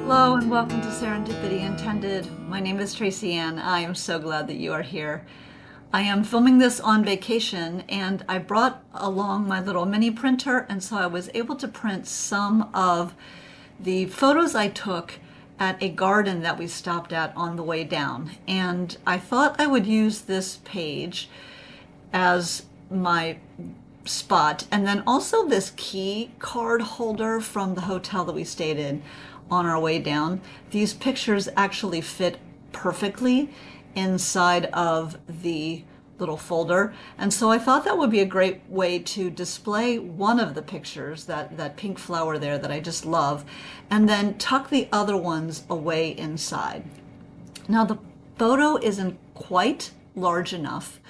Hello and welcome to Serendipity Intended. My name is Tracy Ann. I am so glad that you are here. I am filming this on vacation and I brought along my little mini printer, and so I was able to print some of the photos I took at a garden that we stopped at on the way down. And I thought I would use this page as my spot, and then also this key card holder from the hotel that we stayed in on our way down. These pictures actually fit perfectly inside of the little folder, and so I thought that would be a great way to display one of the pictures, that pink flower there that I just love, and then tuck the other ones away inside. Now the photo isn't quite large enough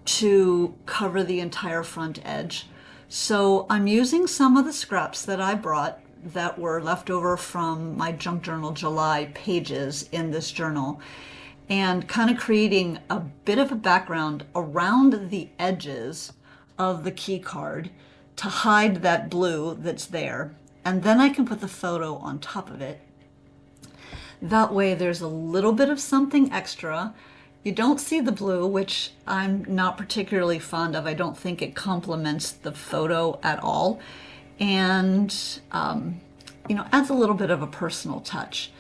to cover the entire front edge. So I'm using some of the scraps that I brought that were left over from my Junk Journal July pages in this journal, and kind of creating a bit of a background around the edges of the key card to hide that blue that's there. And then I can put the photo on top of it. That way there's a little bit of something extra. You don't see the blue, which I'm not particularly fond of. I don't think it complements the photo at all. And, adds a little bit of a personal touch.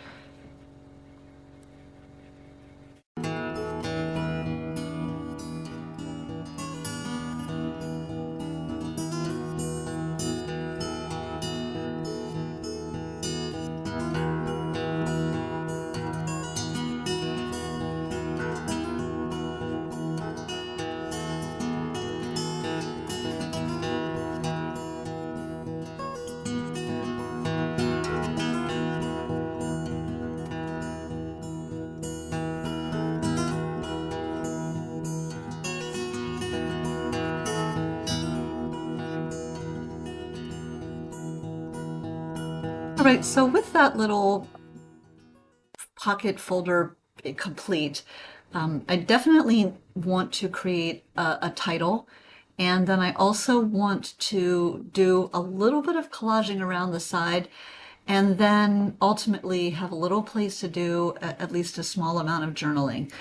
All right, so with that little pocket folder complete, I definitely want to create a title. And then I also want to do a little bit of collaging around the side, and then ultimately have a little place to do at least a small amount of journaling.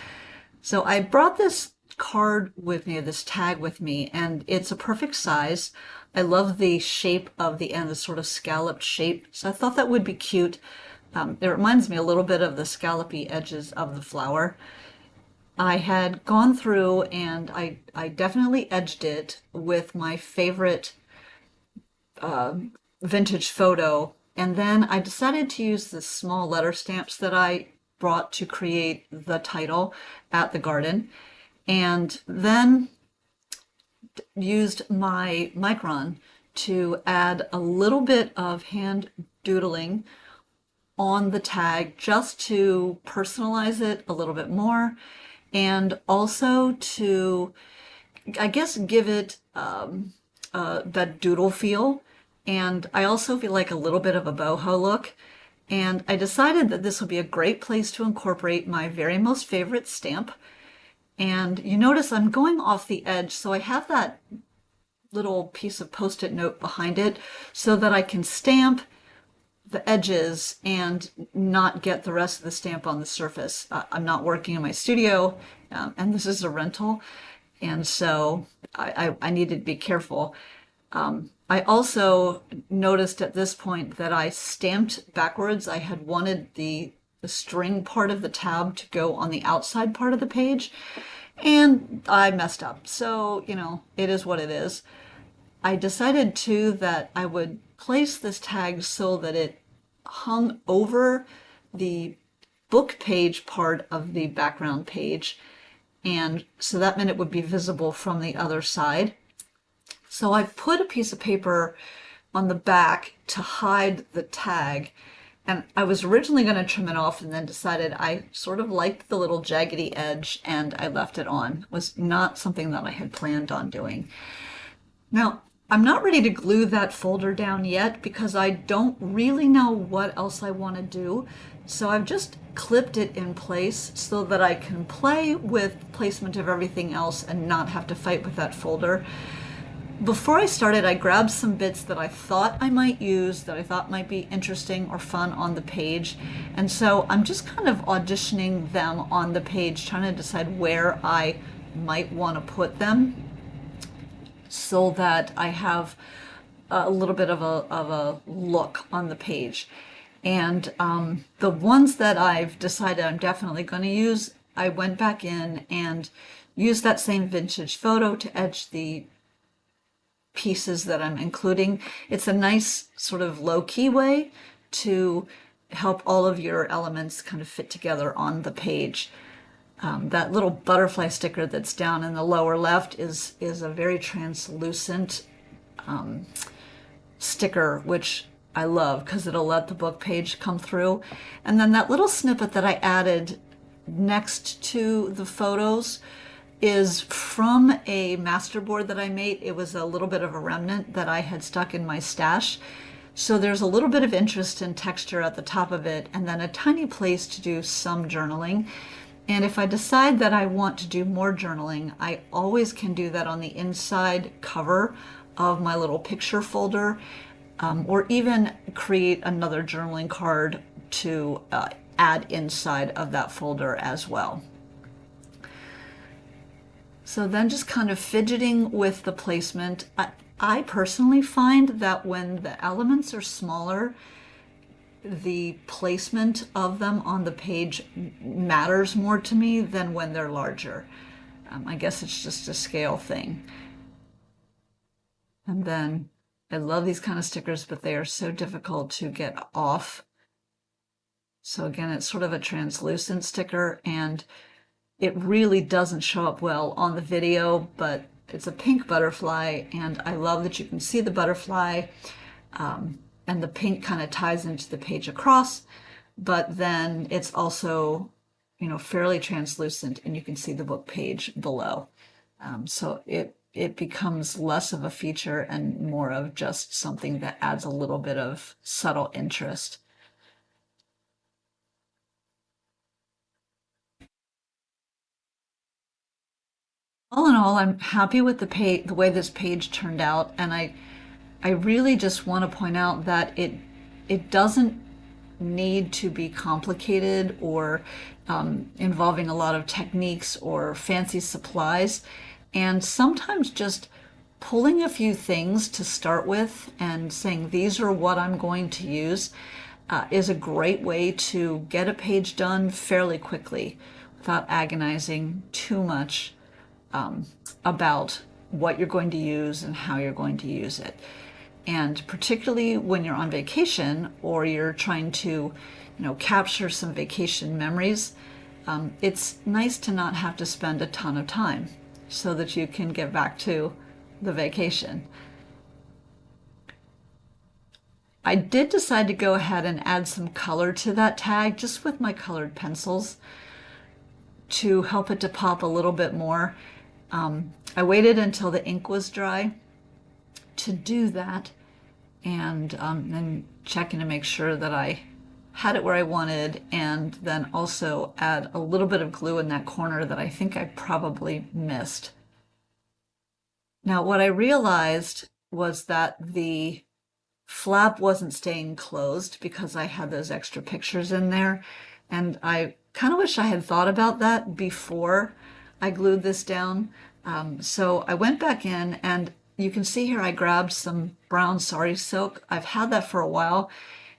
So I brought this card with me, this tag with me, and it's a perfect size. I love the shape of the end, the sort of scalloped shape. So I thought that would be cute. It reminds me a little bit of the scallopy edges of the flower. I had gone through and I definitely edged it with my favorite vintage photo. And then I decided to use the small letter stamps that I brought to create the title at the garden. And then used my Micron to add a little bit of hand doodling on the tag just to personalize it a little bit more, and also to, I guess, give it that doodle feel. And I also feel like a little bit of a boho look. And I decided that this would be a great place to incorporate my very most favorite stamp. And you notice I'm going off the edge, so I have that little piece of Post-it note behind it so that I can stamp the edges and not get the rest of the stamp on the surface. I'm not working in my studio, and this is a rental, and so I needed to be careful. I also noticed at this point that I stamped backwards. I had wanted the string part of the tab to go on the outside part of the page, and I messed up. So, it is what it is. I decided too that I would place this tag so that it hung over the book page part of the background page, and so that meant it would be visible from the other side. So I put a piece of paper on the back to hide the tag, and I was originally going to trim it off and then decided I sort of liked the little jaggedy edge and I left it on. It was not something that I had planned on doing. Now, I'm not ready to glue that folder down yet because I don't really know what else I want to do. So I've just clipped it in place so that I can play with placement of everything else and not have to fight with that folder. before I started, I grabbed some bits that I thought I might use, that I thought might be interesting or fun on the page. And so I'm just kind of auditioning them on the page, trying to decide where I might want to put them so that I have a little bit of a look on the page. And the ones that I've decided I'm definitely going to use, I went back in and used that same vintage photo to edge the pieces that I'm including. It's a nice sort of low-key way to help all of your elements kind of fit together on the page. That little butterfly sticker that's down in the lower left is a very translucent sticker, which I love because it'll let the book page come through. And then that little snippet that I added next to the photos is from a masterboard that I made. It was a little bit of a remnant that I had stuck in my stash. So there's a little bit of interest in texture at the top of it, and then a tiny place to do some journaling. And if I decide that I want to do more journaling, I always can do that on the inside cover of my little picture folder, or even create another journaling card to add inside of that folder as well. So then just kind of fidgeting with the placement. I personally find that when the elements are smaller, the placement of them on the page matters more to me than when they're larger. I guess it's just a scale thing. And then I love these kind of stickers, but they are so difficult to get off. So again, it's sort of a translucent sticker, and it really doesn't show up well on the video, but it's a pink butterfly, and I love that you can see the butterfly, and the pink kind of ties into the page across, but then it's also, you know, fairly translucent, and you can see the book page below. So it becomes less of a feature and more of just something that adds a little bit of subtle interest. All in all, I'm happy with the way this page turned out, and I really just want to point out that it doesn't need to be complicated or involving a lot of techniques or fancy supplies. And sometimes just pulling a few things to start with and saying, these are what I'm going to use, is a great way to get a page done fairly quickly without agonizing too much about what you're going to use and how you're going to use it. And particularly when you're on vacation or you're trying to, you know, capture some vacation memories, it's nice to not have to spend a ton of time so that you can get back to the vacation. I did decide to go ahead and add some color to that tag just with my colored pencils to help it to pop a little bit more. I waited until the ink was dry to do that, and then checking to make sure that I had it where I wanted, and then also add a little bit of glue in that corner that I think I probably missed. Now, what I realized was that the flap wasn't staying closed because I had those extra pictures in there, and I kind of wish I had thought about that before I glued this down. So I went back in, and you can see here I grabbed some brown sari silk. I've had that for a while,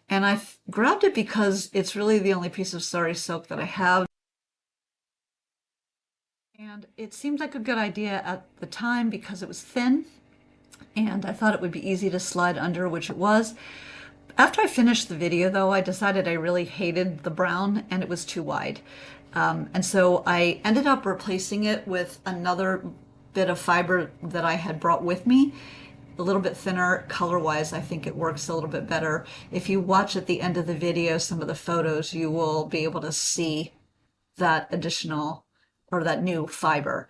and I've grabbed it because it's really the only piece of sari silk that I have. And it seemed like a good idea at the time because it was thin, and I thought it would be easy to slide under, which it was. After I finished the video, though, I decided I really hated the brown and it was too wide. And so I ended up replacing it with another bit of fiber that I had brought with me, a little bit thinner. Color-wise, I think it works a little bit better. If you watch at the end of the video some of the photos, you will be able to see that additional or that new fiber.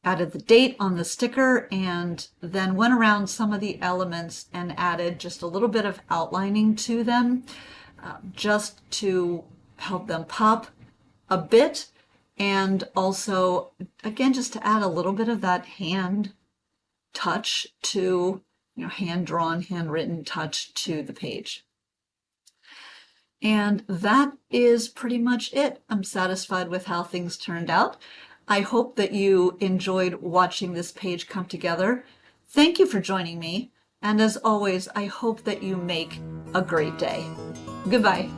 Added the date on the sticker, and then went around some of the elements and added just a little bit of outlining to them, just to help them pop a bit, and also, again, just to add a little bit of that hand touch to, hand-drawn, handwritten touch to the page. And that is pretty much it. I'm satisfied with how things turned out. I hope that you enjoyed watching this page come together. Thank you for joining me. And as always, I hope that you make a great day. Goodbye.